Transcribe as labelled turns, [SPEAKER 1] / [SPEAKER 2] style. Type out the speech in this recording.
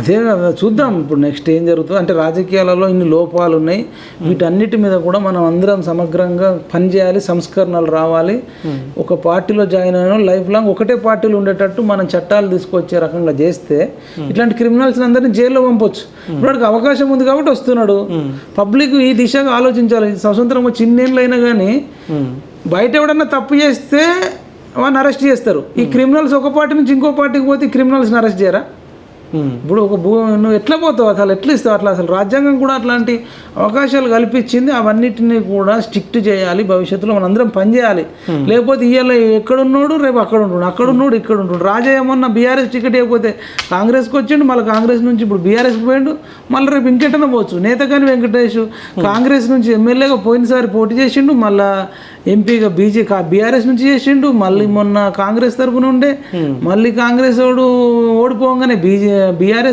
[SPEAKER 1] అదే కదా చూద్దాం ఇప్పుడు నెక్స్ట్ ఏం జరుగుతుంది. అంటే రాజకీయాలలో ఇన్ని లోపాలు ఉన్నాయి, వీటన్నిటి మీద కూడా మనం అందరం సమగ్రంగా పనిచేయాలి, సంస్కరణలు రావాలి. ఒక పార్టీలో జాయిన్ అయిన లైఫ్ లాంగ్ ఒకటే పార్టీలో ఉండేటట్టు మనం చట్టాలు తీసుకొచ్చే రకంగా చేస్తే ఇట్లాంటి క్రిమినల్స్ అందరినీ జైల్లో పంపొచ్చు. ఇప్పుడు అవకాశం ఉంది కాబట్టి వస్తున్నాడు. పబ్లిక్ ఈ దిశగా ఆలోచించాలి. స్వతంత్రం చిన్నేళ్ళు అయినా కానీ బయట ఎవడన్నా తప్పు చేస్తే వాడిని అరెస్ట్ చేస్తారు. ఈ క్రిమినల్స్ ఒక పార్టీ నుంచి ఇంకో పార్టీకి పోతే క్రిమినల్స్ని అరెస్ట్ చేయరా? ఇప్పుడు ఒక నువ్వు ఎట్లా పోతావు, అసలు ఎట్లా ఇస్తావు? అసలు రాజ్యాంగం కూడా అట్లాంటి అవకాశాలు కల్పించింది. అవన్నిటిని కూడా స్ట్రిక్ట్ చేయాలి. భవిష్యత్తులో మనం అందరం పనిచేయాలి. లేకపోతే ఇవాళ ఎక్కడున్నాడు రేపు అక్కడ ఉంటున్నాడు, అక్కడ ఉన్నాడు ఇక్కడ ఉంటున్నాడు. రాజా ఏమన్నా బీఆర్ఎస్ టికెట్ ఇవ్వకపోతే కాంగ్రెస్కి వచ్చిండు, మళ్ళీ కాంగ్రెస్ నుంచి ఇప్పుడు బీఆర్ఎస్కి పోయిండు, మళ్ళీ రేపు ఇంకెట్టన పోవచ్చు. నేతగాని వెంకటేష్ కాంగ్రెస్ నుంచి ఎమ్మెల్యేగా పోయినసారి పోటీ చేసిండు, మళ్ళీ ఎంపీగా బీఆర్ఎస్ నుంచి చేసిండు, మళ్ళీ మొన్న కాంగ్రెస్ తరఫున ఉండే, మళ్ళీ కాంగ్రెస్ వాడు ఓడిపోగానే బీఆర్ఎస్